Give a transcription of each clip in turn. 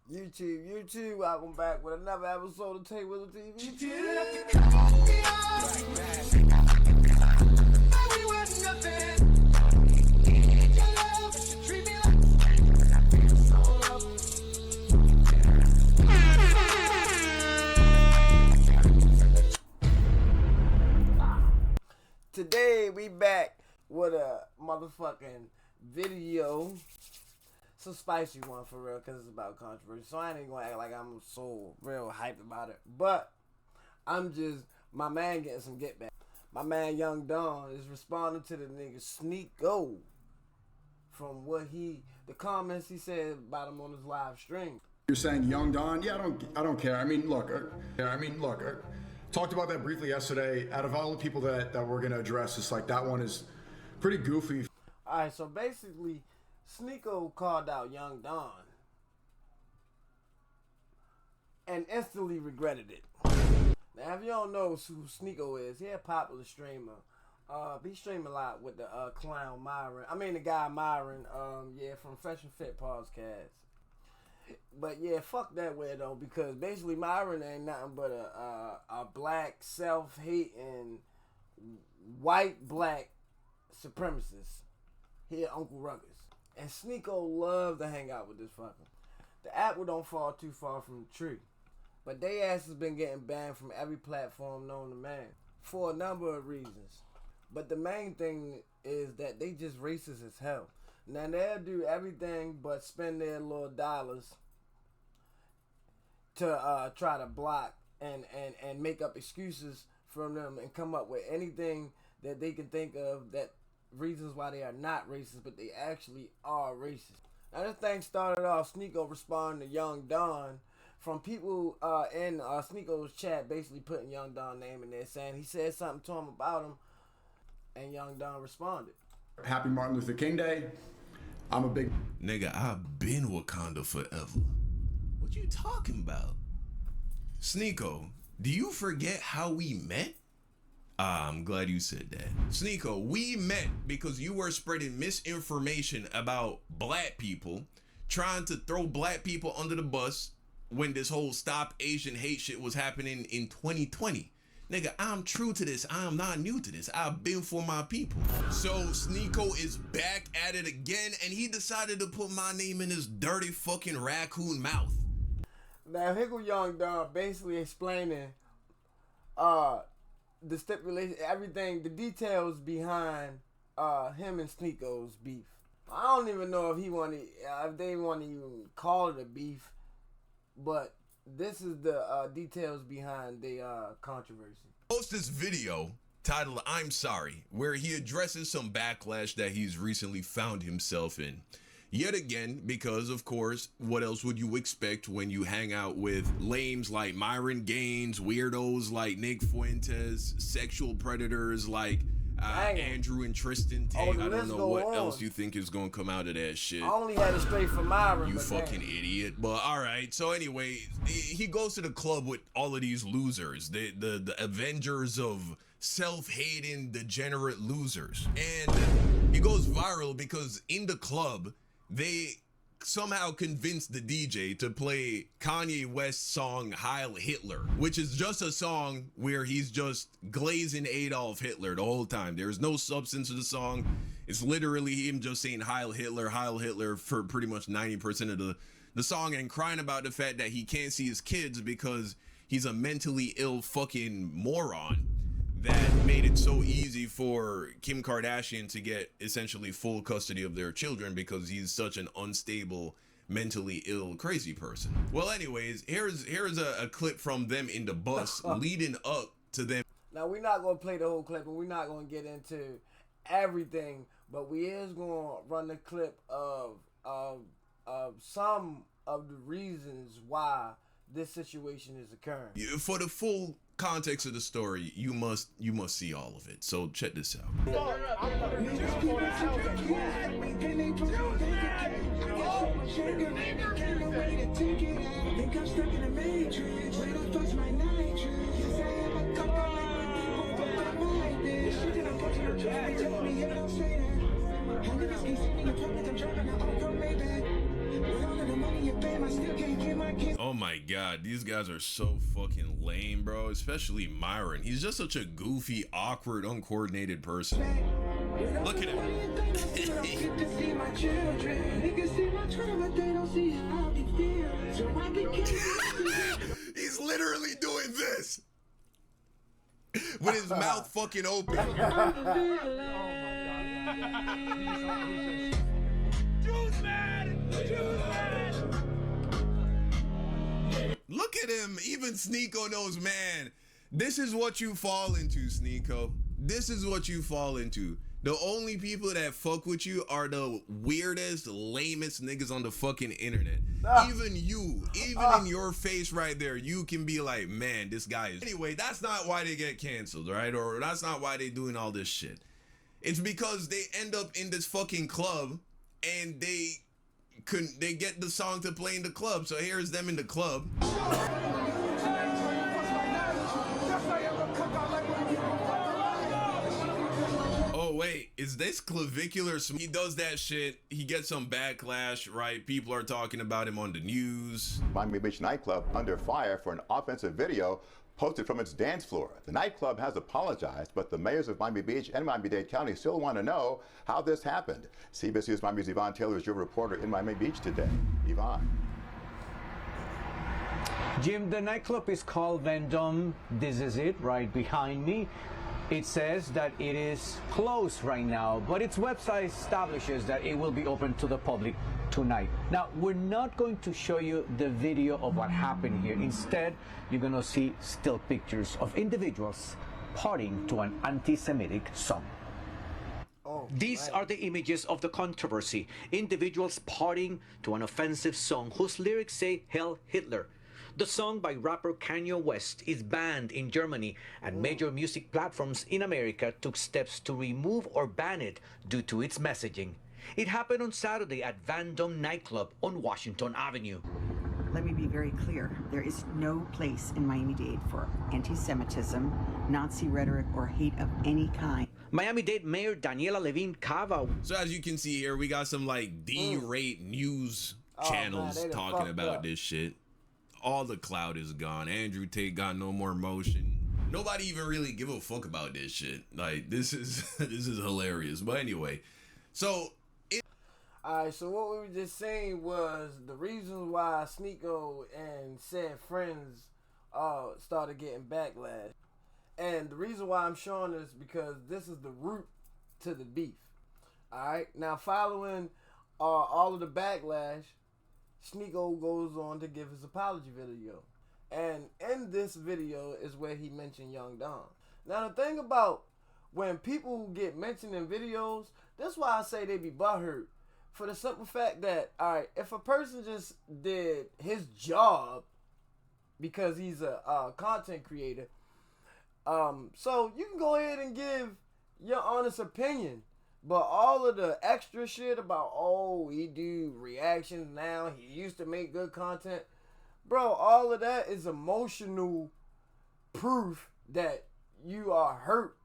YouTube, welcome back with another episode of Take With the TV. Today we back with a motherfucking video. It's a spicy one for real, because it's about controversy. So I ain't even gonna act like I'm so real hyped about it. But I'm just, my man getting some get back. My man Young Don is responding to the nigga SNEAKO from the comments he said about him on his live stream. You're saying Young Don? Yeah, I don't care. I mean, look, talked about that briefly yesterday. Out of all the people that we're gonna address, it's like that one is pretty goofy. All right, so basically, SNEAKO called out Young Don and instantly regretted it. Now, if you don't know who SNEAKO is, he a popular streamer. He stream a lot with the clown Myron. I mean, the guy Myron. Yeah, from Fresh and Fit podcast. But yeah, fuck that weirdo, because basically Myron ain't nothing but a black self-hating white black supremacist. Here, Uncle Ruckus. And SNEAKO love to hang out with this fucker. The apple don't fall too far from the tree. But they ass has been getting banned from every platform known to man. For a number of reasons. But the main thing is that they just racist as hell. Now they'll do everything but spend their little dollars to try to block and make up excuses from them and come up with anything that they can think of that reasons why they are not racist, but they actually are racist. Now this thing started off SNEAKO responding to Young Don from people in SNEAKO's chat, basically putting Young Don's name in there, saying he said something to him about him, and Young Don responded. Happy Martin Luther King Day. I'm a big nigga. I've been Wakanda forever. What you talking about? SNEAKO, do you forget how we met? I'm glad you said that. SNEAKO, we met because you were spreading misinformation about black people, trying to throw black people under the bus when this whole Stop Asian Hate shit was happening in 2020. Nigga, I'm true to this. I'm not new to this. I've been for my people. So SNEAKO is back at it again, and he decided to put my name in his dirty fucking raccoon mouth. Now here go Young Don basically explaining the stipulation, everything, the details behind him and SNEAKO's beef. I don't even know if they want to even call it a beef, but this is the details behind the controversy. Post this video titled "I'm Sorry," where he addresses some backlash that he's recently found himself in. Yet again, because of course, what else would you expect when you hang out with lames like Myron Gaines, weirdos like Nick Fuentes, sexual predators like Andrew and Tristan Tate. I don't know what else you think is gonna come out of that shit. I only had it straight from Myron. You fucking idiot. But alright, so anyway, he goes to the club with all of these losers, the Avengers of self-hating degenerate losers. And he goes viral because in the club, they somehow convinced the DJ to play Kanye West's song Heil Hitler, which is just a song where he's just glazing Adolf Hitler the whole time. There's no substance to the song. It's literally him just saying Heil Hitler for pretty much 90% of the song, and crying about the fact that he can't see his kids because he's a mentally ill fucking moron. That made it so easy for Kim Kardashian to get essentially full custody of their children because he's such an unstable, mentally ill, crazy person. Well, anyways, here's a clip from them in the bus leading up to them. Now, we're not going to play the whole clip, and we're not going to get into everything, but we is going to run the clip of some of the reasons why this situation is occurring. For the full context of the story, you must see all of it. So check this out. I still can't get my my god, these guys are so fucking lame, bro. Especially Myron. He's just such a goofy, awkward, uncoordinated person. Look at him. He's literally doing this with his mouth fucking open. Look at him. Even SNEAKO knows, man. This is what you fall into, SNEAKO. This is what you fall into. The only people that fuck with you are the weirdest, lamest niggas on the fucking internet. Even you, in your face right there, you can be like, man, this guy is... Anyway, that's not why they get canceled, right? Or that's not why they doing all this shit. It's because they end up in this fucking club and they get the song to play in the club. So here's them in the club. Oh wait, is this clavicular? He does that shit. He gets some backlash, right? People are talking about him on the news. Miami Beach nightclub under fire for an offensive video posted from its dance floor. The nightclub has apologized, but the mayors of Miami Beach and Miami-Dade County still want to know how this happened. CBS News Miami's Yvonne Taylor is your reporter in Miami Beach today. Yvonne. Jim, the nightclub is called Vendome. This is it right behind me. It says that it is closed right now, but its website establishes that it will be open to the public tonight. Now, we're not going to show you the video of what happened here. Instead, you're going to see still pictures of individuals partying to an anti-Semitic song. These are the images of the controversy. Individuals partying to an offensive song whose lyrics say "Hail Hitler." The song by rapper Kanye West is banned in Germany, and major music platforms in America took steps to remove or ban it due to its messaging. It happened on Saturday at Vendome nightclub on Washington Avenue. Let me be very clear. There is no place in Miami-Dade for anti-Semitism, Nazi rhetoric, or hate of any kind. Miami-Dade Mayor Daniela Levine Cava. So as you can see here, we got some like D-rate news channels talking about this shit. All the clout is gone. Andrew Tate got no more motion. Nobody even really give a fuck about this shit. Like, this is this is hilarious. But anyway, so alright, so what we were just saying was the reasons why SNEAKO and said friends started getting backlash. And the reason why I'm showing this because this is the root to the beef. Alright, now following all of the backlash, SNEAKO goes on to give his apology video. And in this video is where he mentioned Young Don. Now the thing about when people get mentioned in videos, that's why I say they be butthurt. For the simple fact that, alright, if a person just did his job because he's a content creator, so you can go ahead and give your honest opinion. But all of the extra shit about, oh, he do reactions now, he used to make good content. Bro, all of that is emotional proof that you are hurt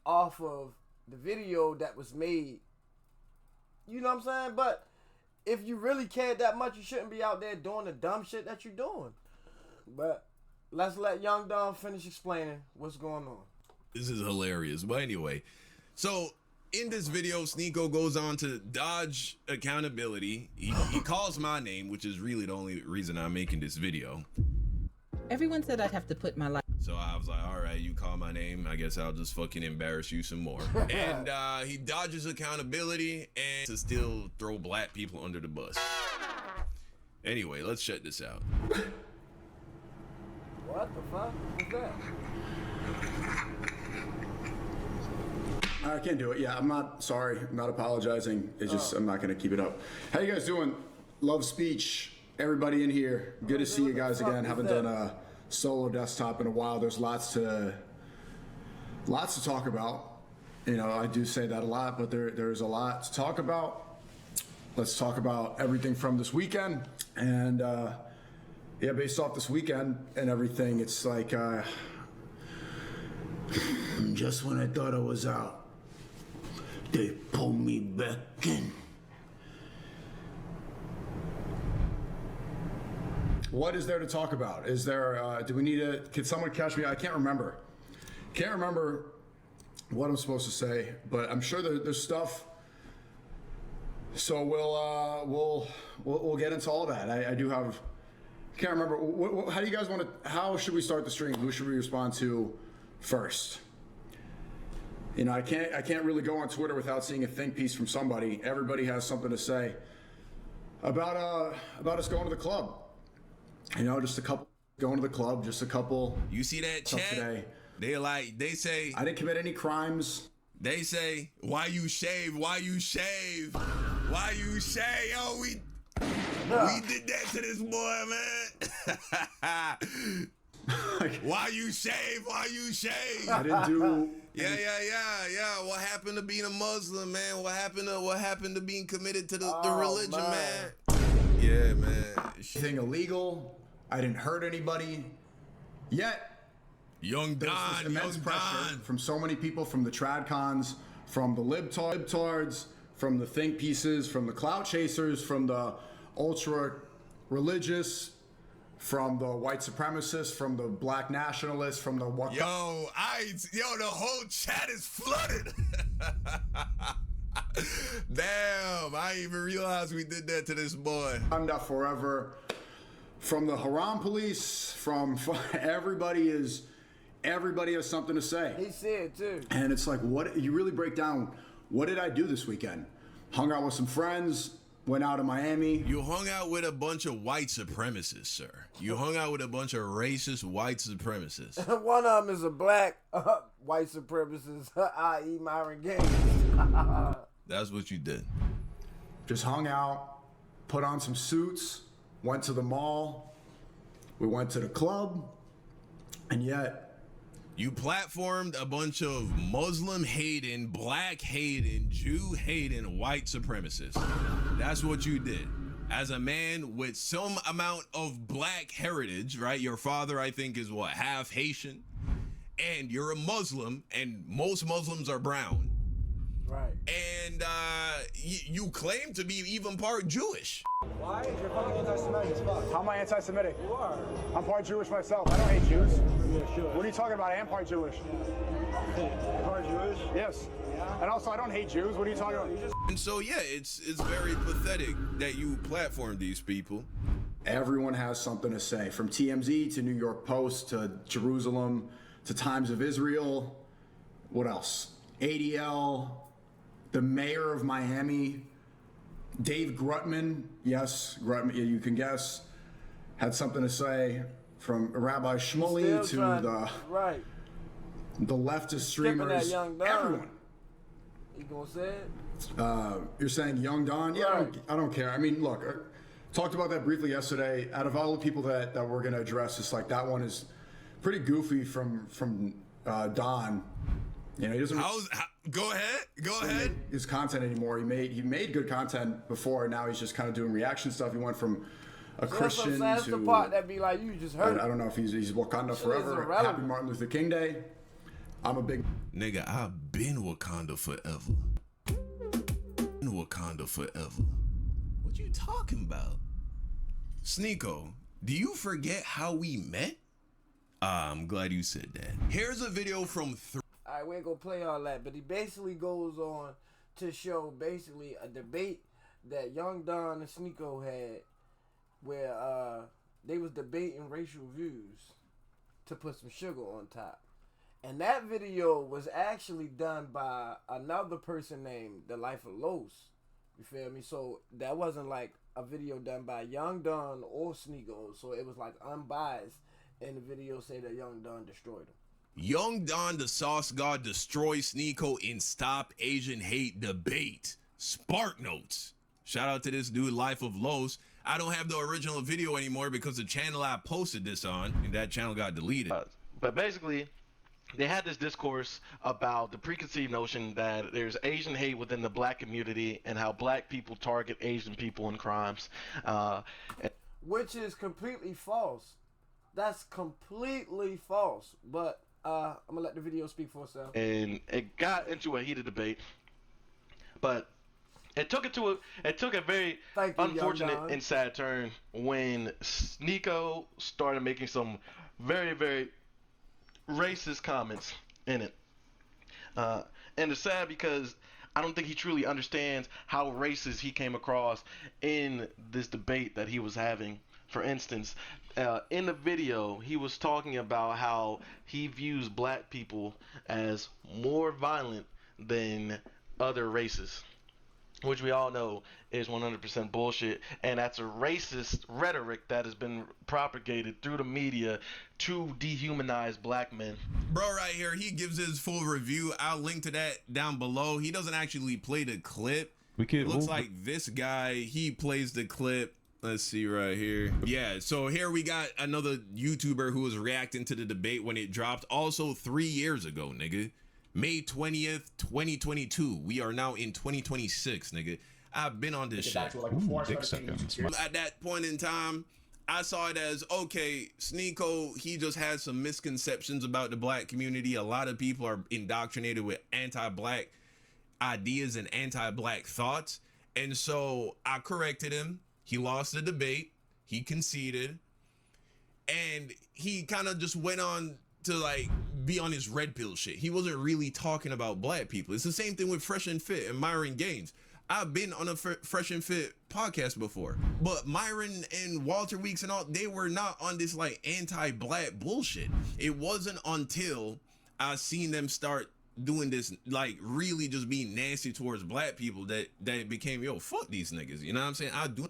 off of the video that was made. You know what I'm saying? But if you really cared that much, you shouldn't be out there doing the dumb shit that you're doing. But let's let Young Don finish explaining what's going on. This is hilarious. But anyway, so in this video, SNEAKO goes on to dodge accountability. He calls my name, which is really the only reason I'm making this video. Everyone said I'd have to put my life. So I was like, all right, you call my name. I guess I'll just fucking embarrass you some more. And he dodges accountability and to still throw black people under the bus. Anyway, let's check this out. What the fuck? What's that? I can't do it. Yeah, I'm not sorry. I'm not apologizing. It's just I'm not gonna keep it up. How you guys doing? Love speech. Everybody in here. Good to see you guys again. Haven't done a solo desktop in a while. There's lots to talk about. You know, I do say that a lot, but there's a lot to talk about. Let's talk about everything from this weekend. And yeah, based off this weekend and everything, it's like just when I thought I was out, they pulled me back in. What is there to talk about? Is there, do we need to, can someone catch me? I can't remember. Can't remember what I'm supposed to say, but I'm sure there's stuff. So we'll get into all of that. I do have, can't remember. How do you guys want to, how should we start the stream? Who should we respond to first? You know, I can't really go on Twitter without seeing a think piece from somebody. Everybody has something to say about us going to the club. You know, just a couple going to the club, just a couple. You see that chat? Today. They say I didn't commit any crimes. They say, why you shave? Why you shave? Why you shave? Yo, we did that to this boy, man. Why you shave? Why you shave? I didn't do. Yeah. What happened to being a Muslim, man? What happened to being committed to the religion, man? Yeah, man. Anything illegal. I didn't hurt anybody. Yet. Young There's Don, this immense Young pressure Don. from so many people, from the tradcons, from the libtards, from the think pieces, from the clout chasers, from the ultra religious, from the white supremacists, from the black nationalists, from the the whole chat is flooded. Damn, I didn't even realize we did that to this boy. Wakanda forever, from the Haram police, from everybody has something to say. He said too. And it's like, what you really break down, what did I do this weekend? Hung out with some friends, went out to Miami. You hung out with a bunch of white supremacists, sir. You hung out with a bunch of racist white supremacists. One of them is a black white supremacist, i.e. Myron Gaines. That's what you did. Just hung out, put on some suits, went to the mall, we went to the club, and yet you platformed a bunch of Muslim-hating, black-hating, Jew-hating white supremacists. That's what you did. As a man with some amount of black heritage, right? Your father, I think, is what, half Haitian? And you're a Muslim, and most Muslims are brown. Right. And you claim to be even part Jewish. Why? You're fucking anti-Semitic as fuck. How am I anti-Semitic? You are. I'm part Jewish myself. I don't hate Jews. Yeah, sure. What are you talking about? I am part Jewish. You're part Jewish? Yes. Yeah. And also, I don't hate Jews. What are you talking about? And so, yeah, it's very pathetic that you platform these people. everyone has something to say, from TMZ to New York Post to Jerusalem to Times of Israel. What else? ADL, the mayor of Miami, Dave Grutman. Yes, Grutman, you can guess, had something to say. From Rabbi Shmuley to the leftist streamers, everyone. You gonna say it? You're saying Young Don? Yeah, Right. I don't care. I mean, look, talked about that briefly yesterday. Out of all the people that we're gonna address, it's like that one is pretty goofy from Don. You know, he doesn't. Go ahead. Make his content anymore. He made good content before. Now he's just kind of doing reaction stuff. He went from a Christian that's to the part that be like, you just heard. I don't know if he's Wakanda forever. irrelevant. Happy Martin Luther King Day. I'm a big Nigga, I've been Wakanda forever. Been Wakanda forever. What you talking about? SNEAKO, do you forget how we met? I'm glad you said that. Here's a video from Alright, we ain't gonna play all that, but he basically goes on to show basically a debate that Young Don and SNEAKO had, where they was debating racial views to put some sugar on top. And that video was actually done by another person named The Life of Los. You feel me? So that wasn't like a video done by Young Don or SNEAKO. So it was like unbiased. And the video say that Young Don destroyed him. Young Don the Sauce God destroys SNEAKO in Stop Asian Hate debate. Spark Notes. Shout out to this dude, Life of Los. I don't have the original video anymore because the channel I posted this on, and that channel got deleted. But basically, they had this discourse about the preconceived notion that there's Asian hate within the black community and how black people target Asian people in crimes. Which is completely false. That's completely false. But I'm going to let the video speak for itself. And it got into a heated debate. But It took a very Thank you, unfortunate Young Don. and sad turn when SNEAKO started making some very, very racist comments in it. And it's sad because I don't think he truly understands how racist he came across in this debate that he was having. For instance, in the video, he was talking about how he views black people as more violent than other races, which we all know is 100% bullshit, and that's a racist rhetoric that has been propagated through the media to dehumanize black men. Bro, right here, he gives his full review. I'll link to that down below. He doesn't actually play the clip. It looks like this guy, he plays the clip. Let's see right here. Yeah, so here we got another YouTuber who was reacting to the debate when it dropped, also 3 years ago, nigga. May 20th, 2022. We are now in 2026, nigga. I've been on this shit. At that point in time, I saw it as, okay, SNEAKO, he just has some misconceptions about the black community. A lot of people are indoctrinated with anti-black ideas and anti-black thoughts. And so I corrected him. He lost the debate. He conceded. And he kind of just went on to like be on his red pill shit. He wasn't really talking about black people. It's the same thing with Fresh and Fit and Myron Gaines. I've been on a Fresh and Fit podcast before, but Myron and Walter Weeks and all, they were not on this like anti-black bullshit. It wasn't until I seen them start doing this, like really just being nasty towards black people, that it became, yo, fuck these niggas. You know what I'm saying? I do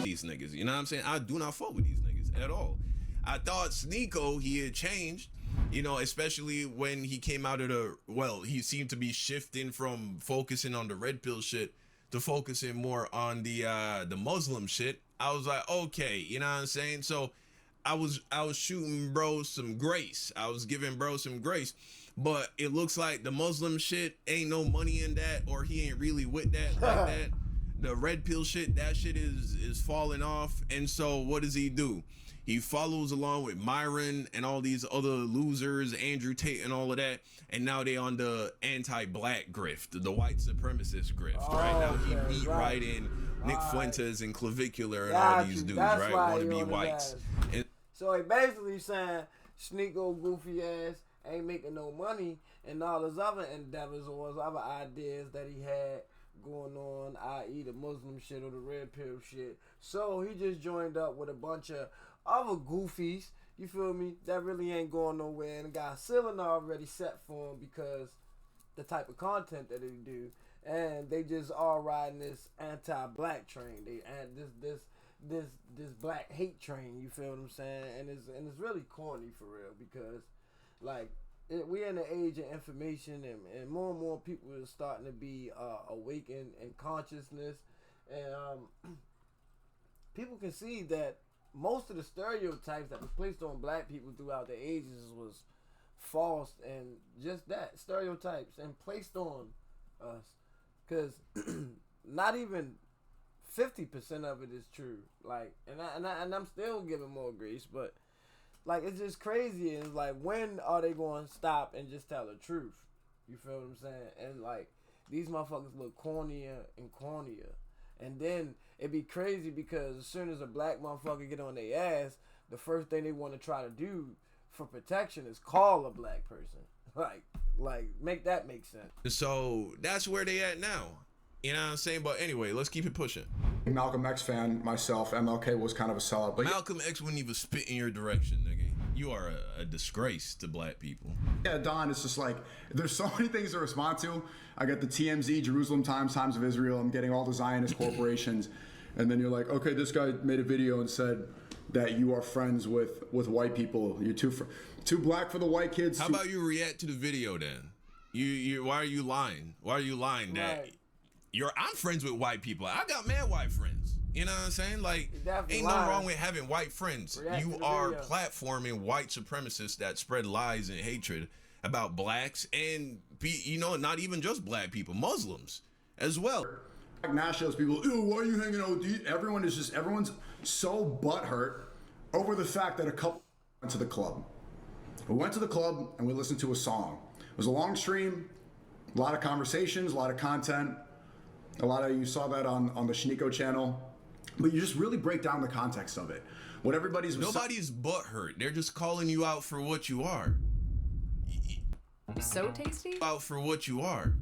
these niggas. You know what I'm saying? I do not fuck with these niggas at all. I thought SNEAKO, he had changed, you know, especially when he came out of the, well, he seemed to be shifting from focusing on the red pill shit to focusing more on the Muslim shit. I was like, okay, you know what I'm saying? So I was shooting bro some grace. I was giving bro some grace, but it looks like the Muslim shit ain't no money in that, or he ain't really with that like that. The red pill shit, that shit is falling off. And so what does he do? He follows along with Myron and all these other losers, Andrew Tate and all of that, and now they on the anti-black grift, the white supremacist grift, right? Now he beat right in Nick Fuentes and Clavicular and all these dudes, right? Want to be whites. And so he basically saying SNEAKO goofy ass ain't making no money and all his other endeavors or his other ideas that he had going on, i.e. the Muslim shit or the red pill shit. So he just joined up with a bunch of other goofies, you feel me, that really ain't going nowhere, and got a ceiling already set for him because the type of content that they do, and they just all riding this anti-black train. They add this black hate train, you feel what I'm saying? And it's really corny for real, because like we're in the age of information, and more people are starting to be awakened in consciousness, and people can see that most of the stereotypes that was placed on black people throughout the ages was false, and just that, stereotypes, and placed on us, because not even 50% of it is true. Like, and I'm still giving more grace, but like, it's just crazy. And it's like, when are they going to stop and just tell the truth? You feel what I'm saying? And like, these motherfuckers look cornier and cornier. And then it'd be crazy because as soon as a black motherfucker get on their ass, the first thing they want to try to do for protection is call a black person. Like make that make sense. so that's where they at now. You know what I'm saying? But anyway, let's keep it pushing. Malcolm X fan myself. MLK was kind of a sellout, but Malcolm X wouldn't even spit in your direction, nigga. You are a disgrace to black people. yeah, Don, it's just like there's so many things to respond to. I got the TMZ, Jerusalem Times, Times of Israel. I'm getting all the Zionist corporations, and then you're like, okay, this guy made a video and said that you are friends with white people. You're too black for the white kids. How about you react to the video then? You why are you lying? Why are you lying that I'm friends with white people? I got mad white friends. You know what I'm saying? Like, ain't no wrong with having white friends. You are platforming white supremacists that spread lies and hatred about blacks and, you know, not even just black people, Muslims as well. Nationalist people, ew, why are you hanging out with these? Everyone's so butthurt over the fact that a couple went to the club. We went to the club and we listened to a song. It was a long stream, a lot of conversations, a lot of content. A lot of you saw that on the SNEAKO channel. But you just really break down the context of it. What everybody's... Nobody's butthurt. They're just calling you out for what you are. So tasty? Out for what you are.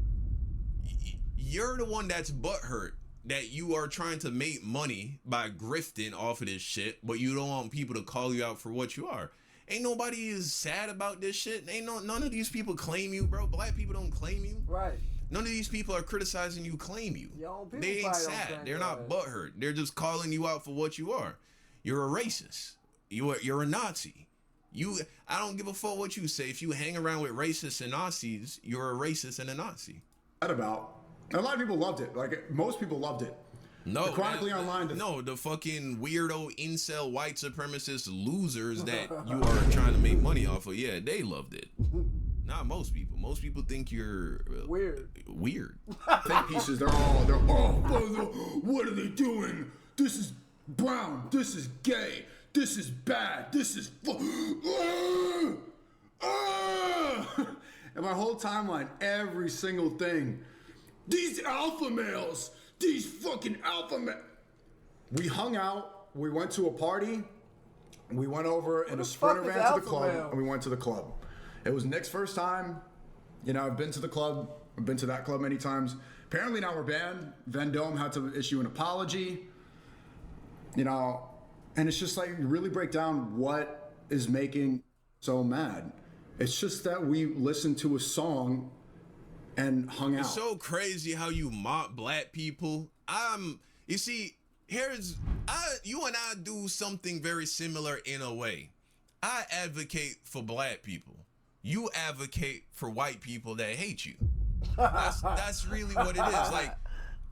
You're the one that's butthurt that you are trying to make money by grifting off of this shit, but you don't want people to call you out for what you are. Ain't nobody is sad about this shit. None of these people claim you, bro. Black people don't claim you. Right. None of these people are criticizing you claim you. They ain't probably sad. don't They're not butthurt. They're just calling you out for what you are. You're a racist. You're a Nazi. I don't give a fuck what you say. If you hang around with racists and Nazis, you're a racist and a Nazi. About. A lot of people loved it. Like, most people loved it. No, the Chronically Online. The fucking weirdo incel white supremacist losers that you are trying to make money off of. Yeah, they loved it. Not most people. Most people think you're weird. Think pieces. They're all. What are they doing? This is brown. This is gay. This is bad. This is. And my whole timeline, every single thing. These alpha males. These fucking alpha males. We hung out. We went to a party. We went over in a Sprinter van to the club, and we went to the club. It was Nick's first time. You know, I've been to the club. I've been to that club many times. Apparently now we're banned. Vendome had to issue an apology. You know, and it's just like, you really break down what is making so mad. It's just that we listened to a song and hung out. It's so crazy how you mock black people. You see, you and I do something very similar in a way. I advocate for black people. You advocate for white people that hate you. That's really what it is. Like,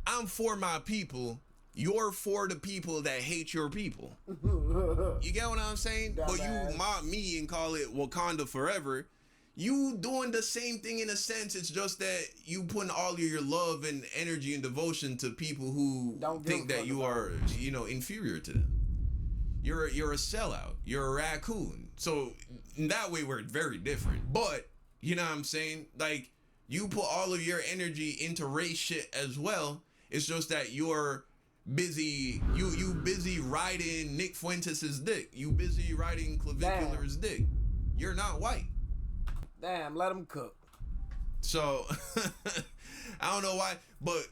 I'm for my people. You're for the people that hate your people. You get what I'm saying? But you mock me and call it Wakanda forever. You doing the same thing in a sense. It's just that you putting all of your love and energy and devotion to people who think that you are, inferior to them. You're a sellout. You're a raccoon. So in that way, we're very different. But you know what I'm saying? Like, you put all of your energy into race shit as well. It's just that you're busy. You busy riding Nick Fuentes' dick. You busy riding Clavicular's dick. You're not white. Damn, let them cook. So I don't know why, but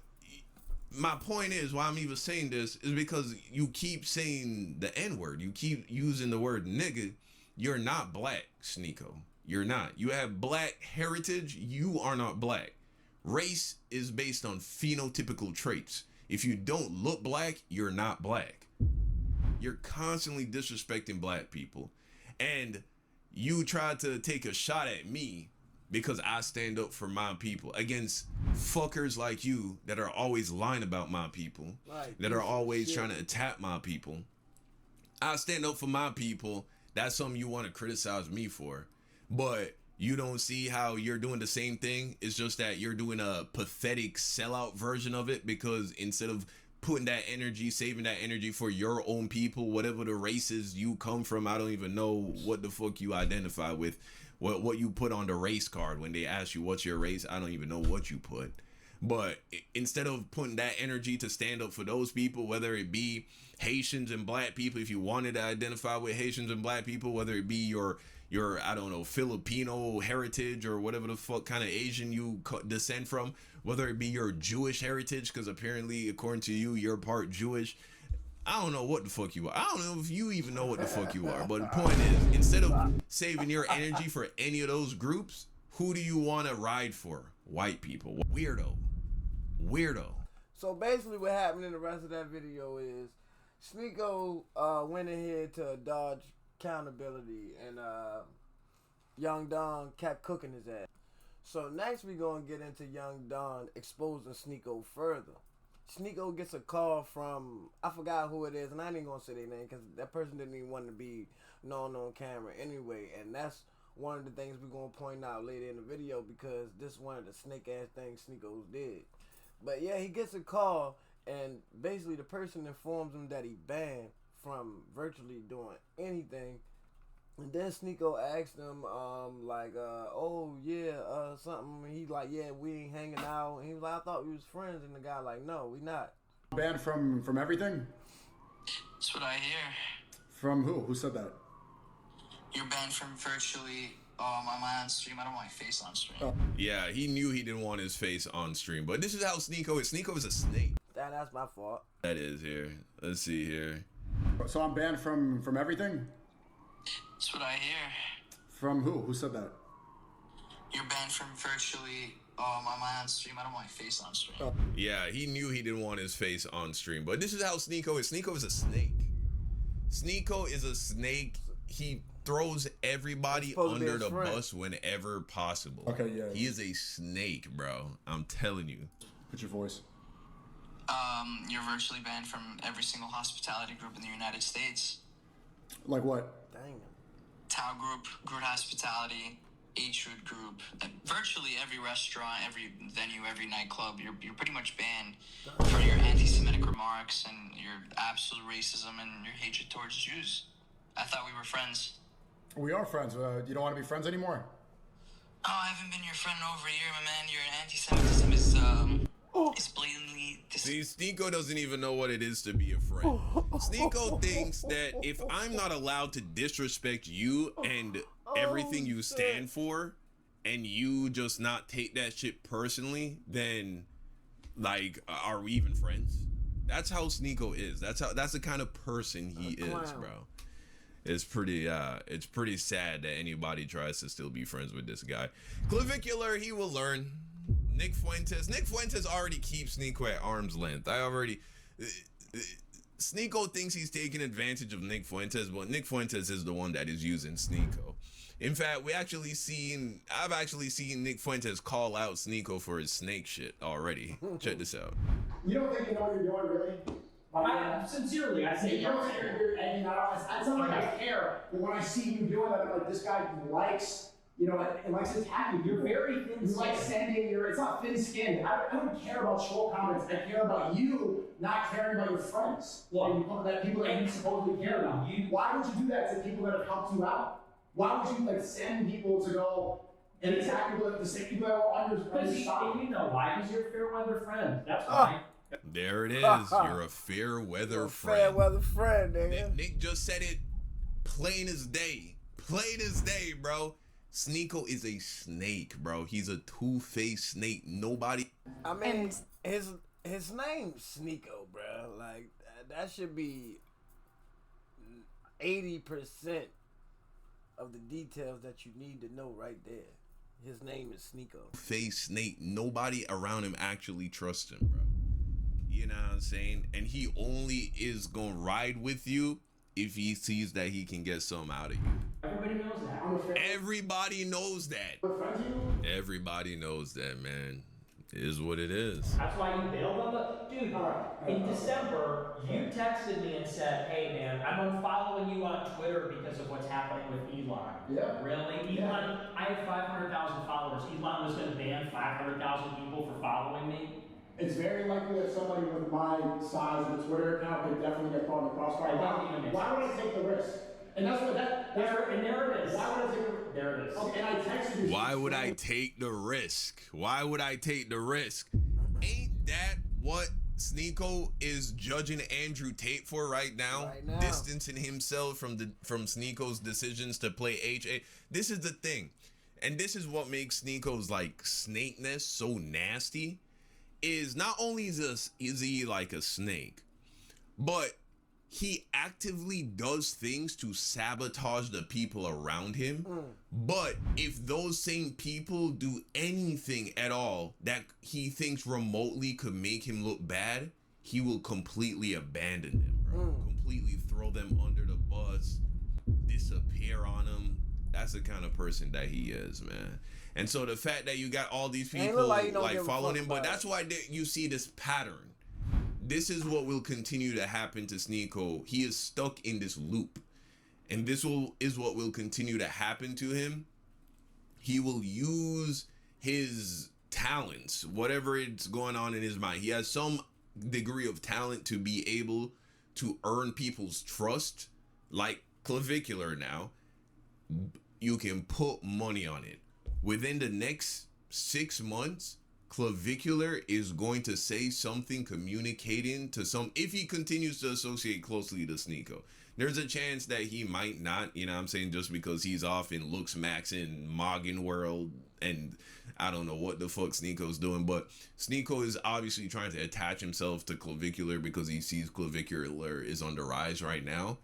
my point is, why I'm even saying this is because you keep saying the N-word. You keep using the word nigga. You're not black, SNEAKO. You're not. You have black heritage. You are not black. Race is based on phenotypical traits. If you don't look black, you're not black. You're constantly disrespecting black people. And you tried to take a shot at me because I stand up for my people against fuckers like you that are always lying about my people, that are always trying to attack my people. I stand up for my people. That's something you want to criticize me for. But you don't see how you're doing the same thing. It's just that you're doing a pathetic sellout version of it, because instead of putting that energy, saving that energy for your own people, whatever the races you come from, I don't even know what the fuck you identify with, what you put on the race card when they ask you what's your race. I don't even know what you put. But instead of putting that energy to stand up for those people, whether it be Haitians and black people, if you wanted to identify with Haitians and black people, whether it be your I don't know, Filipino heritage or whatever the fuck kind of Asian you descend from, whether it be your Jewish heritage, because apparently according to you, you're part Jewish. I don't know what the fuck you are. I don't know if you even know what the fuck you are. But the point is, instead of saving your energy for any of those groups, who do you want to ride for? White people. Weirdo. So basically what happened in the rest of that video is SNEAKO went in here to dodge accountability, and Young Don kept cooking his ass. So next we gonna get into Young Don exposing SNEAKO further. SNEAKO gets a call from, I forgot who it is, and I ain't gonna say their name because that person didn't even want to be known on camera anyway, and that's one of the things we're gonna point out later in the video, because this is one of the snake ass things SNEAKO did. But yeah, he gets a call, and basically the person informs him that he banned from virtually doing anything And then SNEAKO asked him, oh yeah, something. And he like, yeah, we ain't hanging out. And he was like, I thought we was friends. And the guy like, no, we not. Banned from everything? That's what I hear. From who? Who said that? You're banned from virtually. Am I on stream? I don't want my face on stream. Oh. Yeah, he knew he didn't want his face on stream, but this is how SNEAKO is. SNEAKO is a snake. That's my fault. That is here. Let's see here. So I'm banned from everything? That's what I hear. From who? Who said that? You're banned from virtually. Am I on stream? I don't want my face on stream. Oh. Yeah, he knew he didn't want his face on stream, but this is how SNEAKO is. SNEAKO is a snake. SNEAKO is a snake. He throws everybody under the bus whenever possible. Okay, yeah. He is a snake, bro. I'm telling you. Put your voice. You're virtually banned from every single hospitality group in the United States. Like what? Dang. Tao Group, Groot Hospitality, H-Root Group, virtually every restaurant, every venue, every nightclub, you're pretty much banned for your anti-Semitic remarks and your absolute racism and your hatred towards Jews. I thought we were friends. We are friends. You don't want to be friends anymore? Oh, I haven't been your friend in over a year, my man. Your anti-Semitism is blatantly... See, SNEAKO doesn't even know what it is to be a friend. SNEAKO thinks that if I'm not allowed to disrespect you and everything you stand for, and you just not take that shit personally, then, like, are we even friends? That's how SNEAKO is. That's the kind of person he is, bro. It's pretty sad that anybody tries to still be friends with this guy. Clavicular, he will learn. Nick Fuentes already keeps SNEAKO at arm's length. SNEAKO thinks he's taking advantage of Nick Fuentes, but Nick Fuentes is the one that is using SNEAKO. In fact, I've actually seen Nick Fuentes call out SNEAKO for his snake shit already. Check this out. You don't think you know what you're doing, really? Sincerely, I say you don't think you're egging that on. It's not like I care, but when I see you doing that, I'm like, this guy likes, and likes attacking. You're very thin-skinned. You like sending it's not thin-skinned. I don't care about troll comments. I care about you not caring about your friends. Well, people that you supposedly care about. Why would you do that to people that have helped you out? Why would you send people to go and attack people the same people that are on your side? You know why? Because you're a fair weather friend. That's why. There it is. You're a fair weather friend. Fair weather friend, nigga. Nick just said it plain as day. Plain as day, bro. SNEAKO is a snake, bro. He's a two-faced snake. Nobody. I mean, his name's SNEAKO, bro. Like that should be 80% of the details that you need to know right there. His name is SNEAKO. Face snake. Nobody around him actually trusts him, bro. You know what I'm saying? And he only is gonna ride with you if he sees that he can get some out of you. Everybody knows that. Everybody knows that. Everybody knows that, man. It is what it is. That's why you bailed on the dude. In December, you texted me and said, "Hey, man, I'm unfollowing you on Twitter because of what's happening with Elon." Yeah. Really, Elon? I have 500,000 followers. Elon was going to ban 500,000 people for following me. It's very likely that somebody with my size of a Twitter account could definitely get caught in the crossfire. Why would I take the risk? And that's what there it is. Why would I take the risk? There it is. Okay, and I texted you. Why would I take the risk? Why would I take the risk? Ain't that what SNEAKO is judging Andrew Tate for right now? Distancing himself from SNEAKO's decisions to play HA. This is the thing. And this is what makes SNEAKO's snakeness so nasty. Is not only is he like a snake, but he actively does things to sabotage the people around him. But if those same people do anything at all that he thinks remotely could make him look bad, he will completely abandon them, bro. Completely throw them under the bus, disappear on them. That's the kind of person that he is, man. And so the fact that you got all these people following him, but that's why you see this pattern. This is what will continue to happen to SNEAKO. He is stuck in this loop. And this is what will continue to happen to him. He will use his talents, whatever it's going on in his mind. He has some degree of talent to be able to earn people's trust, like Clavicular now. you can put money on it. Within the next 6 months, Clavicular is going to say something communicating to some, if he continues to associate closely to SNEAKO. There's a chance that he might not, you know what I'm saying, just because he's off in Looks Max and Moggin World, and I don't know what the fuck SNEAKO's doing, but SNEAKO is obviously trying to attach himself to Clavicular because he sees Clavicular is on the rise right now.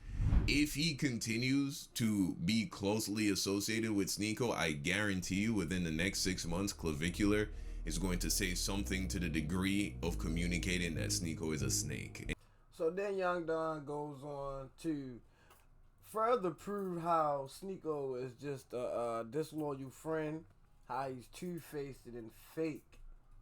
If he continues to be closely associated with SNEAKO, I guarantee you within the next 6 months, Clavicular is going to say something to the degree of communicating that SNEAKO is a snake. So then Young Don goes on to further prove how SNEAKO is just a disloyal friend, how he's two-faced and fake,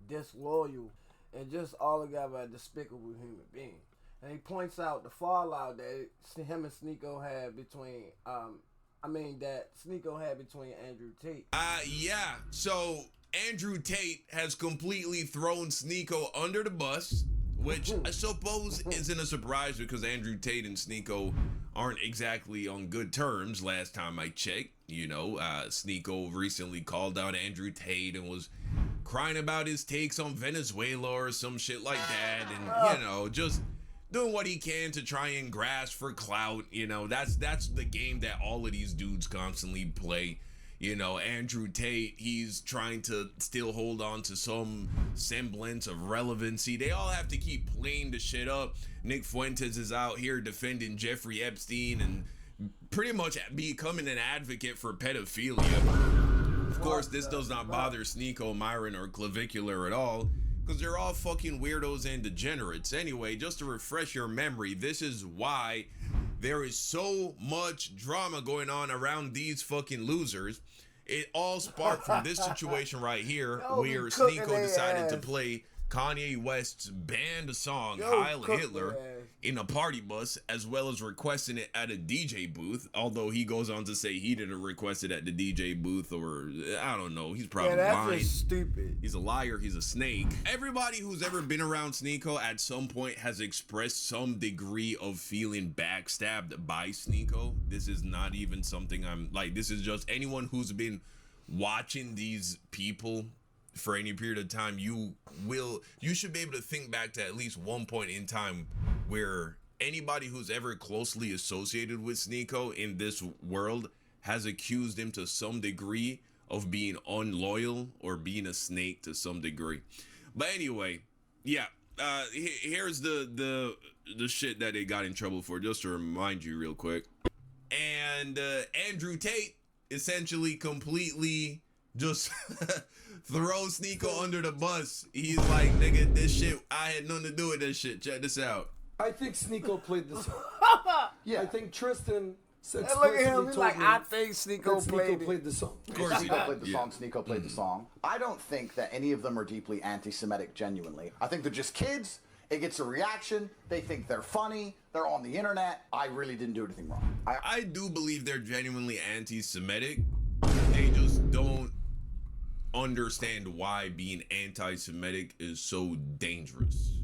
disloyal, and just altogether a despicable human being. And he points out the fallout that him and SNEAKO had between, that SNEAKO had between Andrew Tate. Yeah. So Andrew Tate has completely thrown SNEAKO under the bus, which I suppose isn't a surprise because Andrew Tate and SNEAKO aren't exactly on good terms last time I checked. You know, SNEAKO recently called out Andrew Tate and was crying about his takes on Venezuela or some shit like that. And, you know, just doing what he can to try and grasp for clout. You know, that's the game that all of these dudes constantly play. You know, Andrew Tate, he's trying to still hold on to some semblance of relevancy. They all have to keep playing the shit up. Nick Fuentes is out here defending Jeffrey Epstein and pretty much becoming an advocate for pedophilia. Of course, this does not bother SNEAKO, Myron, or Clavicular at all, because they're all fucking weirdos and degenerates. Anyway, just to refresh your memory, this is why there is so much drama going on around these fucking losers. It all sparked from this situation right here, where SNEAKO decided to play Kanye West's banned song, Heil Hitler, in a party bus, as well as requesting it at a DJ booth, although he goes on to say he didn't request it at the DJ booth, or I don't know, he's probably lying. Just stupid. He's a liar, he's a snake. Everybody who's ever been around SNEAKO at some point has expressed some degree of feeling backstabbed by SNEAKO. This is not even something this is just anyone who's been watching these people for any period of time. You should be able to think back to at least one point in time where anybody who's ever closely associated with SNEAKO in this world has accused him to some degree of being unloyal or being a snake to some degree. But anyway, yeah, here's the shit that they got in trouble for, just to remind you real quick. And Andrew Tate essentially completely just throws SNEAKO under the bus. He's like, nigga, this shit, I had nothing to do with this shit. Check this out. I think SNEAKO played this. Yeah. I think Tristan said, look at him, he's like, I think SNEAKO played the song. Of course SNEAKO played the song, SNEAKO played the song. I don't think that any of them are deeply anti-Semitic genuinely. I think they're just kids. It gets a reaction. They think they're funny. They're on the internet. I really didn't do anything wrong. I do believe they're genuinely anti-Semitic. They just don't understand why being anti-Semitic is so dangerous.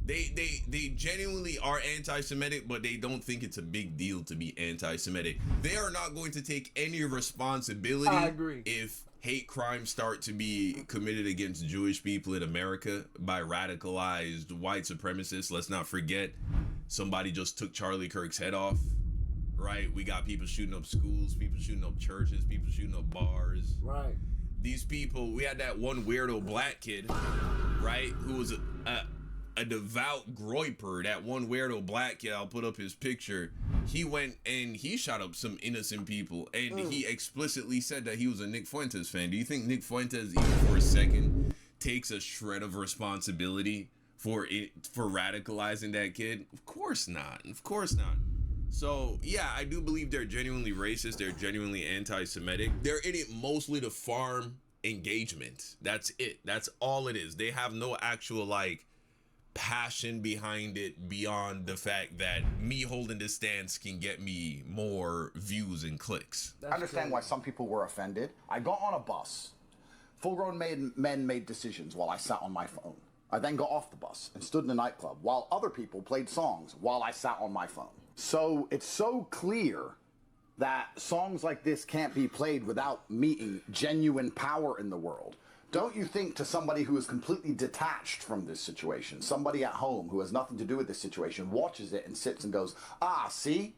They genuinely are anti-Semitic, but they don't think it's a big deal to be anti-Semitic. They are not going to take any responsibility if hate crimes start to be committed against Jewish people in America by radicalized white supremacists. Let's not forget, somebody just took Charlie Kirk's head off, right? We got people shooting up schools, people shooting up churches, people shooting up bars. Right. These people, we had that one weirdo black kid, right, who was a devout groyper. That one weirdo black kid, I'll put up his picture. He went and he shot up some innocent people, and he explicitly said that he was a Nick Fuentes fan. Do you think Nick Fuentes, even for a second, takes a shred of responsibility for radicalizing that kid? Of course not. Of course not. So, yeah, I do believe they're genuinely racist. They're genuinely anti-Semitic. They're in it mostly to farm engagement. That's it. That's all it is. They have no actual, passion behind it beyond the fact that me holding this stance can get me more views and clicks. I understand why some people were offended. I got on a bus. Full-grown men made decisions while I sat on my phone. I then got off the bus and stood in a nightclub while other people played songs while I sat on my phone. So it's so clear that songs like this can't be played without meeting genuine power in the world. Don't you think to somebody who is completely detached from this situation, somebody at home who has nothing to do with this situation, watches it and sits and goes, ah, see?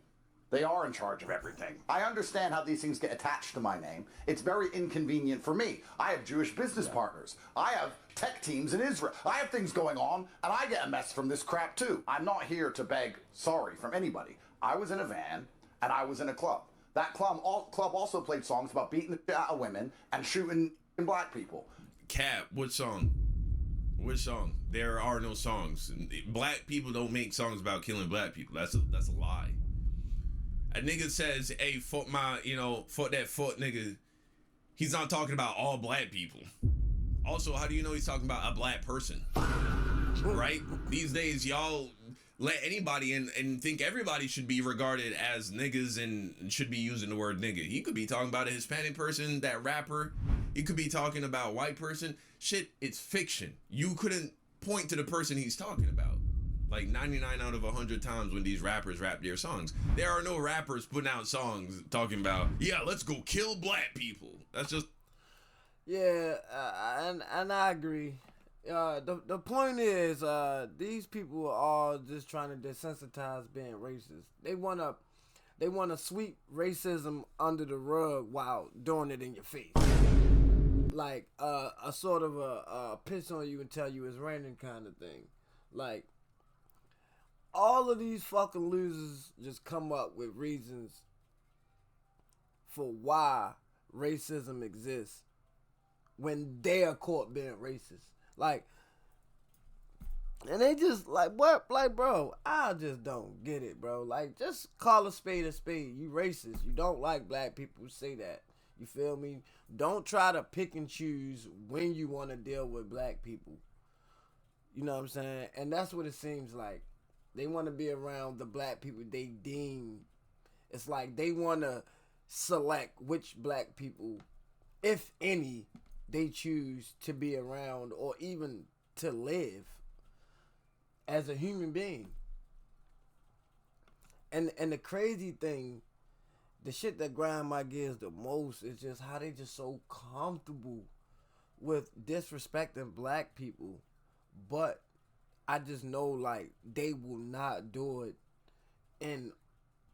They are in charge of everything. I understand how these things get attached to my name. It's very inconvenient for me. I have Jewish business partners. I have tech teams in Israel. I have things going on, and I get a mess from this crap too. I'm not here to beg sorry from anybody. I was in a van, and I was in a club. That club also played songs about beating the shit out of women and shooting black people. Cap, what song? Which song? There are no songs. Black people don't make songs about killing black people. That's a lie. A nigga says, hey, fuck my, fuck that fuck nigga. He's not talking about all black people. Also, how do you know he's talking about a black person? Right? These days, y'all let anybody in and think everybody should be regarded as niggas and should be using the word nigga. He could be talking about a Hispanic person, that rapper. He could be talking about a white person. Shit, it's fiction. You couldn't point to the person he's talking about. Like 99 out of 100 times when these rappers rap their songs. There are no rappers putting out songs talking about, yeah, let's go kill black people. That's just... Yeah, and I agree. The point is, these people are all just trying to desensitize being racist. They wanna sweep racism under the rug while doing it in your face. Like a sort of a piss on you and tell you it's raining kind of thing. Like, all of these fucking losers just come up with reasons for why racism exists when they are caught being racist. Like, and they just like, what? Like, bro, I just don't get it, bro. Like, just call a spade a spade. You racist. You don't like black people. Say that. You feel me? Don't try to pick and choose when you want to deal with black people. You know what I'm saying? And that's what it seems like. They want to be around the black people they deem. It's like they want to select which black people, if any, they choose to be around or even to live as a human being. And the crazy thing, the shit that grind my gears the most is just how they just so comfortable with disrespecting black people, but I just know, like, they will not do it in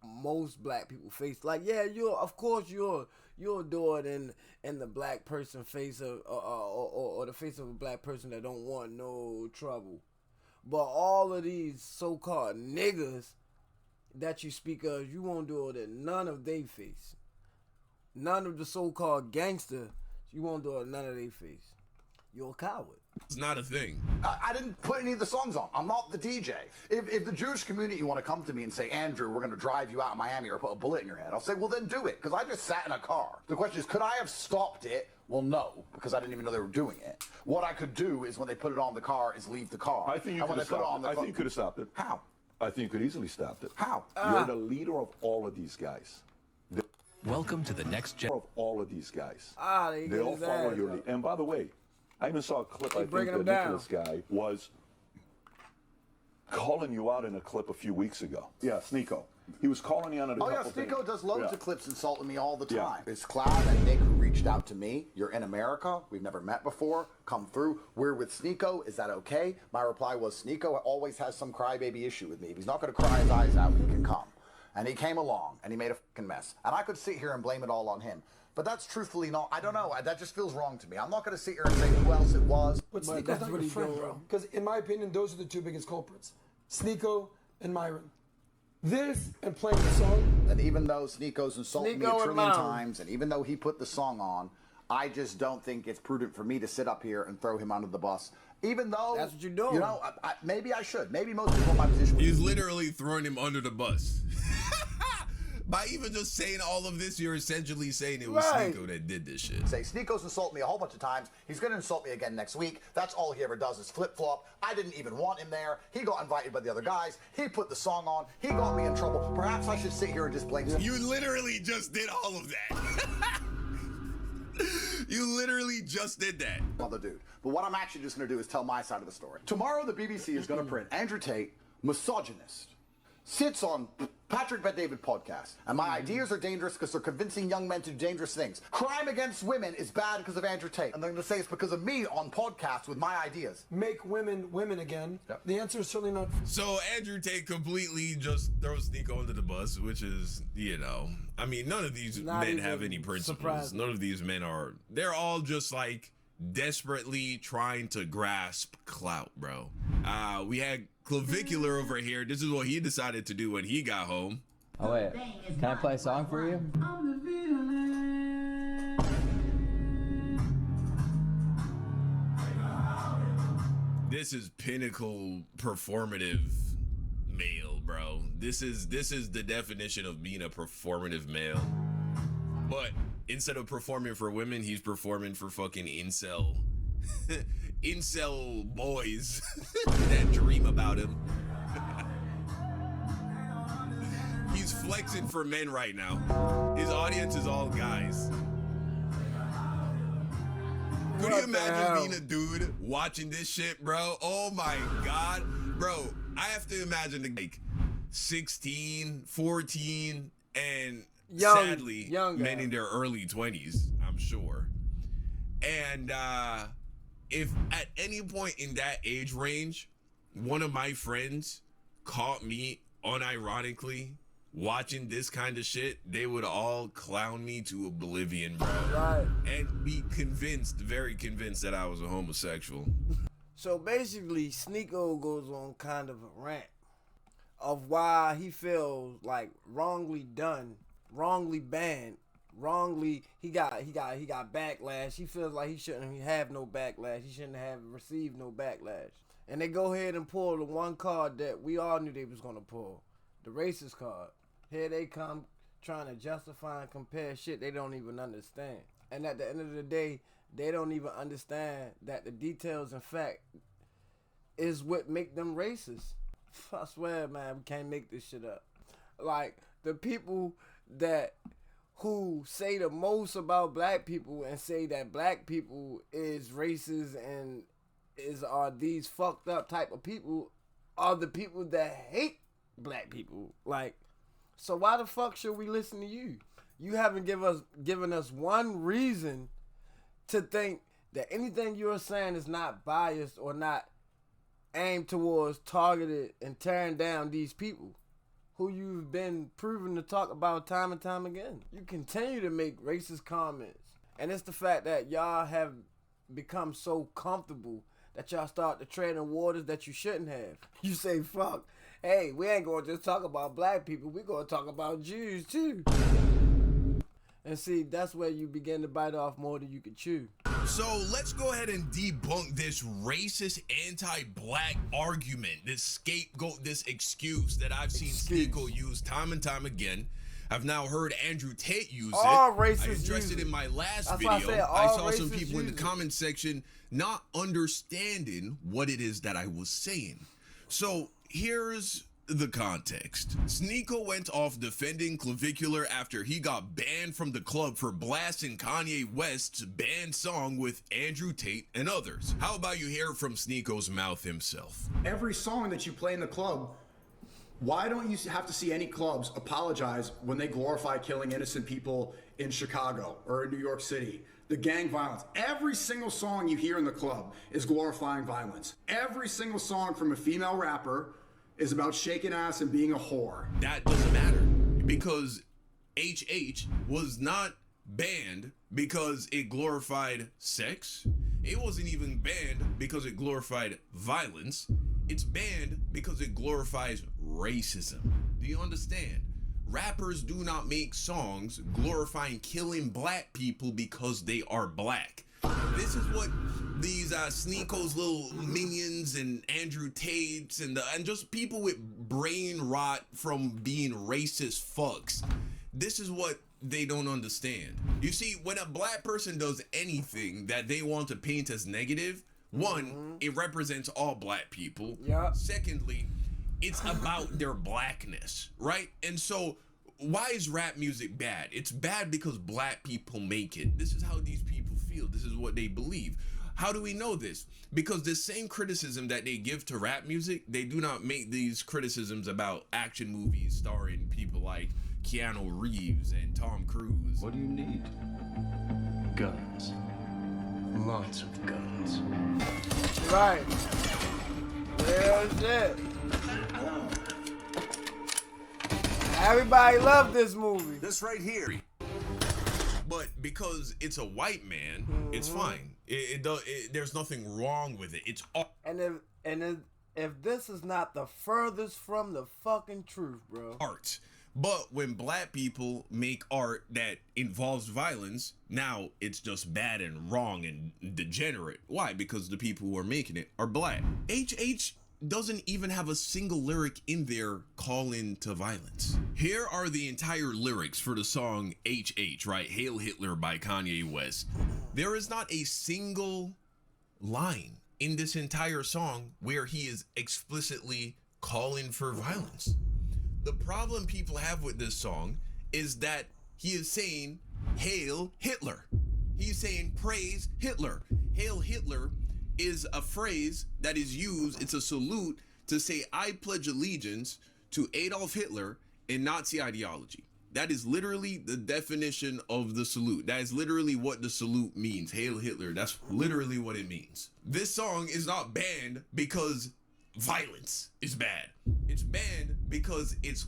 most black people face. Like, yeah, of course you'll do it in the black person face of or the face of a black person that don't want no trouble. But all of these so-called niggas that you speak of, you won't do it in none of they face. None of the so-called gangster, you won't do it in none of they face. You're a coward. It's not a thing. I didn't put any of the songs on. I'm not the DJ. If the Jewish community want to come to me and say, Andrew, we're going to drive you out of Miami or put a bullet in your head, I'll say, well, then do it, because I just sat in a car. The question is, could I have stopped it? Well, no, because I didn't even know they were doing it. What I could do is when they put it on the car is leave the car. I think you could have stopped it. I think you could have stopped it. How? I think you could easily stop it. How? You're the leader of all of these guys. Welcome to the next gen. Of all of these guys. They all follow your lead. And by the way, I even saw a clip, I think the Nicholas guy was calling you out in a clip a few weeks ago. Yeah, SNEAKO. He was calling you on it a couple things. SNEAKO does loads of clips insulting me all the time. Yeah. It's Cloud and Nick who reached out to me. You're in America. We've never met before. Come through. We're with SNEAKO. Is that okay? My reply was, SNEAKO always has some crybaby issue with me. If he's not going to cry his eyes out, he can come. And he came along, and he made a fucking mess. And I could sit here and blame it all on him. But that's truthfully not, I don't know, that just feels wrong to me. I'm not going to sit here and say who else it was. But SNEAKO's not your friend, bro. Because in my opinion, those are the two biggest culprits. SNEAKO and Myron. This and playing the song. And even though SNEAKO's insulted me a trillion times, and even though he put the song on, I just don't think it's prudent for me to sit up here and throw him under the bus. Even though, that's what you're doing. You know, maybe I should. Maybe most people in my position would. He's literally throwing him under the bus. By even just saying all of this, you're essentially saying it was SNEAKO that did this shit. Say, SNEAKO's insulted me a whole bunch of times. He's going to insult me again next week. That's all he ever does is flip-flop. I didn't even want him there. He got invited by the other guys. He put the song on. He got me in trouble. Perhaps I should sit here and just blame him. You literally just did all of that. You literally just did that. Other dude. But what I'm actually just going to do is tell my side of the story. Tomorrow, the BBC is going to print Andrew Tate, misogynist. sits on Patrick Bet-David podcast, and my ideas are dangerous because they're convincing young men to do dangerous things. Crime against women is bad because of Andrew Tate, and they're going to say it's because of me on podcasts with my ideas. Make women women again. Yep. The answer is certainly not. So Andrew Tate completely just throws SNEAKO under the bus, which is, you know, I mean, none of these men have any principles. surprising. None of these men they're all just like desperately trying to grasp clout, bro. We had Clavicular over here. This is what he decided to do when he got home. Oh wait, can I play a song for you? This is pinnacle performative male, bro. This is the definition of being a performative male. But instead of performing for women, he's performing for fucking incel boys that dream about him. He's flexing for men right now. His audience is all guys. Could you imagine being a dude watching this shit, bro? Oh my God. Bro, I have to imagine like 16, 14, and sadly, men in their early 20s, I'm sure. And if at any point in that age range, one of my friends caught me unironically watching this kind of shit, they would all clown me to oblivion, bro. Right. And be very convinced that I was a homosexual. So basically, SNEAKO goes on kind of a rant of why he feels like wrongly done, wrongly banned, wrongly he got backlash. He feels like he shouldn't have no backlash. He shouldn't have received no backlash. And they go ahead and pull the one card that we all knew they was gonna pull, the racist card. Here they come trying to justify and compare shit they don't even understand. And at the end of the day, they don't even understand that the details and fact is what make them racist. I swear, man, we can't make this shit up. Like, the people who say the most about black people and say that black people is racist and are these fucked up type of people are the people that hate black people. Like, so why the fuck should we listen to you? You haven't given us one reason to think that anything you're saying is not biased or not aimed towards targeted and tearing down these people who you've been proven to talk about time and time again. You continue to make racist comments. And it's the fact that y'all have become so comfortable that y'all start to tread in waters that you shouldn't have. You say, fuck, hey, we ain't going to just talk about black people. We're going to talk about Jews too. And see, that's where you begin to bite off more than you can chew. So let's go ahead and debunk this racist anti-black argument, this scapegoat, this excuse that I've seen SNEAKO use time and time again. I've now heard Andrew Tate use all it. Racists I addressed it in my last video. I saw some people in the comment section not understanding what it is that I was saying. So here's the context. SNEAKO went off defending Clavicular after he got banned from the club for blasting Kanye West's banned song with Andrew Tate and others. How about you hear it from SNEAKO's mouth himself? Every song that you play in the club, why don't you have to see any clubs apologize when they glorify killing innocent people in Chicago or in New York City? The gang violence. Every single song you hear in the club is glorifying violence. Every single song from a female rapper is about shaking ass and being a whore. That doesn't matter because HH was not banned because it glorified sex. It wasn't even banned because it glorified violence. It's banned because it glorifies racism. Do you understand? Rappers do not make songs glorifying killing black people because they are black. This is what these SNEAKO's little minions and Andrew Tates and just people with brain rot from being racist fucks. This is what they don't understand. You see, when a black person does anything that they want to paint as negative, one, it represents all black people. Yeah. Secondly, it's about their blackness, right? And so why is rap music bad? It's bad because black people make it. This is how these people feel. This is what they believe. How do we know this? Because the same criticism that they give to rap music, they do not make these criticisms about action movies starring people like Keanu Reeves and Tom Cruise. What do you need? Guns. Lots of guns. Right. Real shit. Everybody loved this movie. This right here. But because it's a white man, it's fine. There's nothing wrong with it. It's art. And if this is not the furthest from the fucking truth, bro. Art. But when black people make art that involves violence, now it's just bad and wrong and degenerate. Why? Because the people who are making it are black. H.H. doesn't even have a single lyric in there calling to violence. Here are the entire lyrics for the song H.H., right? Hail Hitler by Kanye West. There is not a single line in this entire song where he is explicitly calling for violence. The problem people have with this song is that he is saying, Hail Hitler. He's saying, praise Hitler. Hail Hitler is a phrase that is used, it's a salute to say, I pledge allegiance to Adolf Hitler and Nazi ideology. That is literally the definition of the salute. That is literally what the salute means. Hail Hitler. That's literally what it means. This song is not banned because violence is bad. It's banned because it's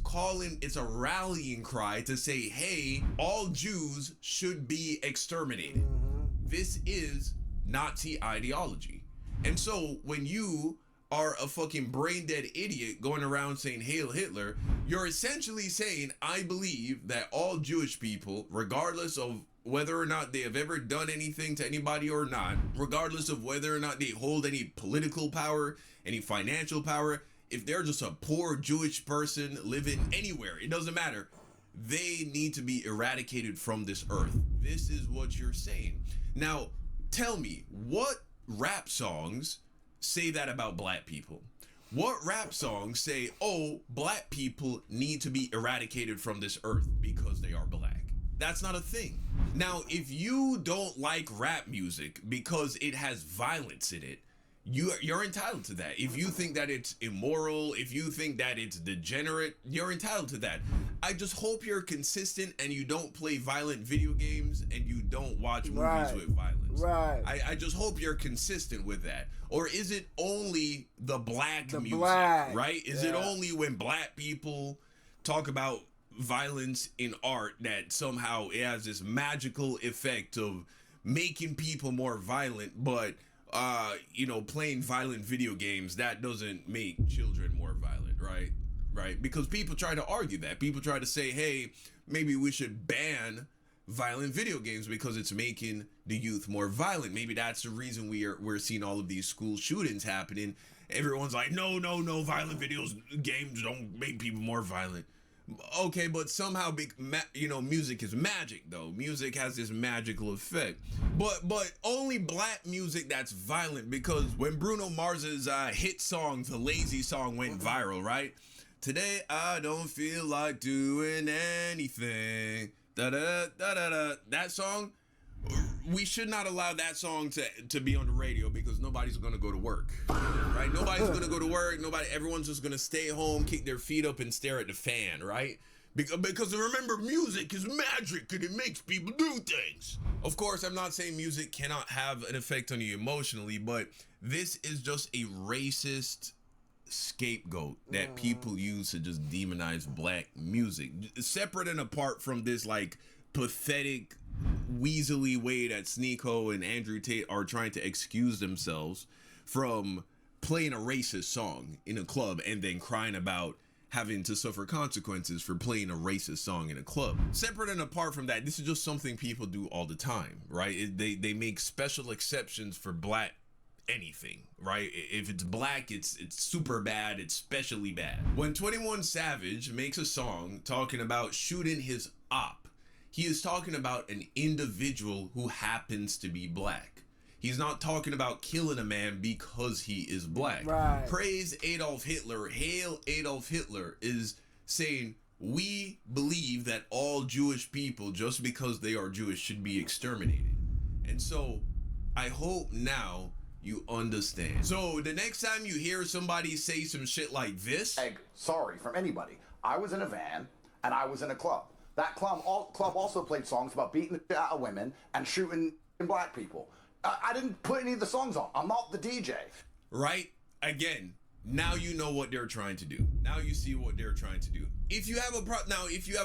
a rallying cry to say, hey, all Jews should be exterminated. This is Nazi ideology. And so when you are a fucking brain dead idiot going around saying Hail Hitler, you're essentially saying, I believe that all Jewish people, regardless of whether or not they have ever done anything to anybody or not, regardless of whether or not they hold any political power, any financial power, if they're just a poor Jewish person living anywhere, it doesn't matter. They need to be eradicated from this earth. This is what you're saying. Now, tell me, what rap songs say that about black people? What rap songs say, oh, black people need to be eradicated from this earth because they are black? That's not a thing. Now, if you don't like rap music because it has violence in it, you're entitled to that. If you think that it's immoral, if you think that it's degenerate, you're entitled to that. I just hope you're consistent and you don't play violent video games and you don't watch movies with violence. Right. I just hope you're consistent with that. Or is it only the black music, black, right? Is it only when black people talk about violence in art that somehow it has this magical effect of making people more violent, but playing violent video games, that doesn't make children more violent, right? Because people try to argue that. People try to say, hey, maybe we should ban violent video games because it's making the youth more violent. Maybe that's the reason we're seeing all of these school shootings happening. Everyone's like, no, violent games don't make people more violent. Okay, but somehow, music is magic, though. Music has this magical effect. But only black music that's violent, because when Bruno Mars's hit song, The Lazy Song, went viral, right? Today, I don't feel like doing anything. Da-da-da-da-da. That song, we should not allow that song to be on the radio because nobody's going to go to work, right? Nobody's going to go to work. Everyone's just going to stay home, kick their feet up and stare at the fan, right? Because remember, music is magic and it makes people do things. Of course, I'm not saying music cannot have an effect on you emotionally, but this is just a racist scapegoat that people use to just demonize black music. Separate and apart from this, like, pathetic weaselly way that SNEAKO and Andrew Tate are trying to excuse themselves from playing a racist song in a club and then crying about having to suffer consequences for playing a racist song in a club. Separate and apart from that, this is just something people do all the time, right? They make special exceptions for black anything, right? If it's black, it's super bad, it's especially bad. When 21 Savage makes a song talking about shooting his op, he is talking about an individual who happens to be black. He's not talking about killing a man because he is black. Right. Praise Adolf Hitler, hail Adolf Hitler is saying, we believe that all Jewish people, just because they are Jewish, should be exterminated. And so I hope now you understand. So the next time you hear somebody say some shit like this, sorry from anybody. I was in a van and I was in a club. That club also played songs about beating the shit out of women and shooting black people. I didn't put any of the songs on. I'm not the DJ. Right? Again, now you know what they're trying to do. Now you see what they're trying to do. If you have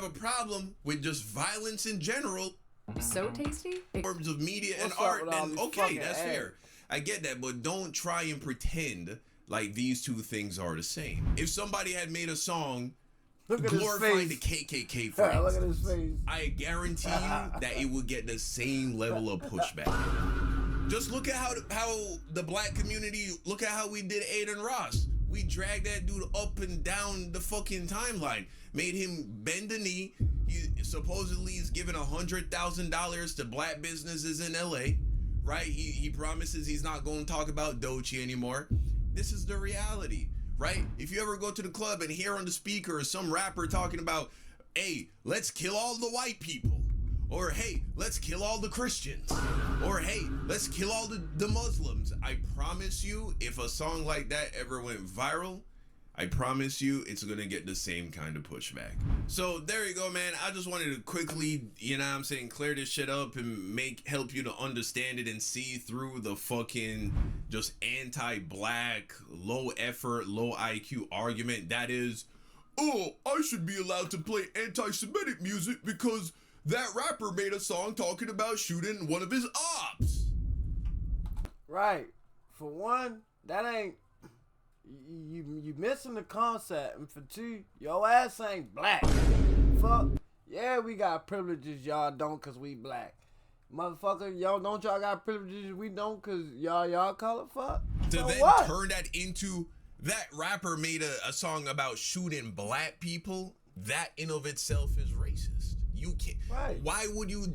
a problem with just violence in general, so tasty, forms of media and art, then okay, that's fair. I get that, but don't try and pretend like these two things are the same. If somebody had made a song glorifying the KKK phrase, look at his face. I guarantee you that it would get the same level of pushback. Just look at how the black community, look at how we did Aiden Ross. We dragged that dude up and down the fucking timeline, made him bend the knee. He supposedly is giving $100,000 to black businesses in LA, right? He promises he's not going to talk about Doechii anymore. This is the reality, right? If you ever go to the club and hear on the speaker some rapper talking about, hey, let's kill all the white people, or hey, let's kill all the Christians, or hey, let's kill all the Muslims, I promise you, if a song like that ever went viral, I promise you it's gonna get the same kind of pushback. So there you go, man. I just wanted to quickly, you know what I'm saying, clear this shit up and help you to understand it and see through the fucking just anti-black, low effort, low IQ argument that is, oh, I should be allowed to play anti-Semitic music because that rapper made a song talking about shooting one of his ops. Right. For one, that ain't, you missing the concept, and for two, your ass ain't black. Fuck. Yeah, we got privileges, y'all don't cause we black. Motherfucker, y'all got privileges, we don't cause y'all color. Fuck. To so then what? turn that into, that rapper made a song about shooting black people, that in of itself is racist. You can't. Right. Why would you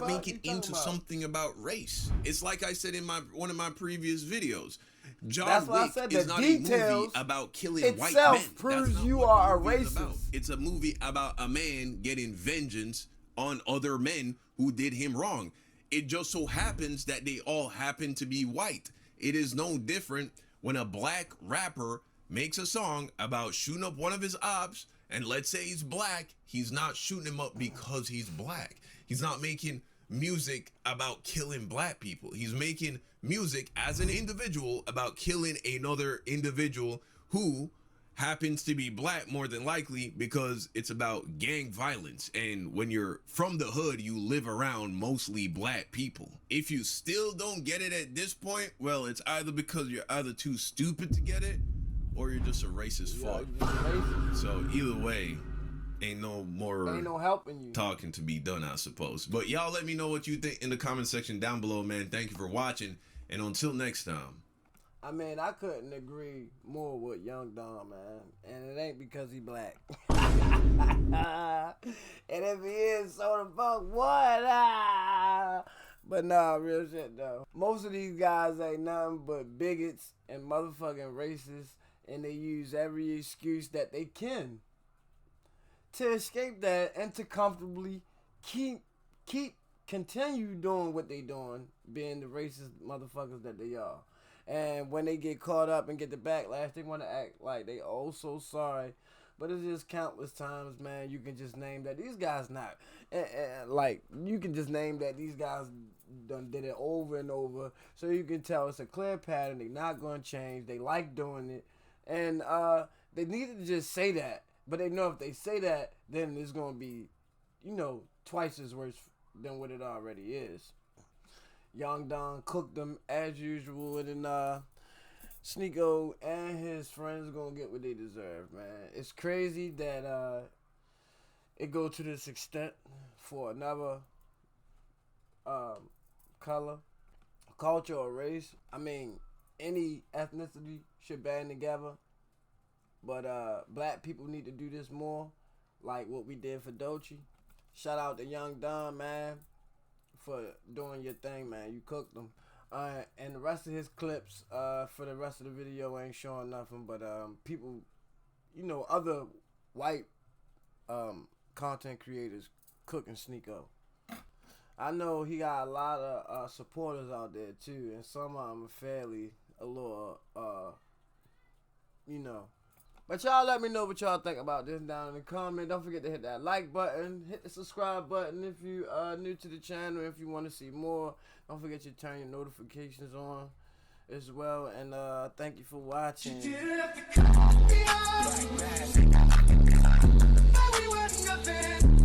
make it into something about race? It's like I said in one of my previous videos. John Wick is not a movie about killing white men. Proves you are a racist. It's a movie about a man getting vengeance on other men who did him wrong. It just so happens that they all happen to be white. It is no different when a black rapper makes a song about shooting up one of his ops, and let's say he's black, he's not shooting him up because he's black. He's not making music about killing black people. He's making music as an individual about killing another individual who happens to be black, more than likely, because it's about gang violence. And when you're from the hood, you live around mostly black people. If you still don't get it at this point, well, it's either because you're either too stupid to get it, or you're just a racist fuck. So either way, ain't no helping you. Talking to be done, I suppose. But y'all let me know what you think in the comment section down below, man. Thank you for watching, and until next time. I mean, I couldn't agree more with Young Don, man. And it ain't because he black. And if he is, so the fuck what? But nah, real shit though. Most of these guys ain't nothing but bigots and motherfucking racists, and they use every excuse that they can to escape that and to comfortably continue doing what they doing, being the racist motherfuckers that they are. And when they get caught up and get the backlash, they want to act like they oh so sorry. But it's just countless times, man, you can just name that these guys not. Like, you can just name that these guys done did it over and over. So you can tell it's a clear pattern. They're not going to change. They like doing it. And they need to just say that. But they know if they say that, then it's going to be, twice as worse than what it already is. Young Don cooked them as usual, and then SNEAKO and his friends gonna get what they deserve, man. It's crazy that it go to this extent for another color, culture, or race. I mean, any ethnicity should band together, but black people need to do this more, like what we did for Doechii. Shout out to Young Don, man, for doing your thing, man. You cooked them. And the rest of his clips for the rest of the video ain't showing nothing, but people, other white content creators cooking SNEAKO. I know he got a lot of supporters out there too, and some of them are fairly a little, you know. But y'all let me know what y'all think about this down in the comment. Don't forget to hit that like button, hit the subscribe button if you are new to the channel. If you want to see more, don't forget to turn your notifications on as well. And thank you for watching. You didn't have to cut me off. We were nothing.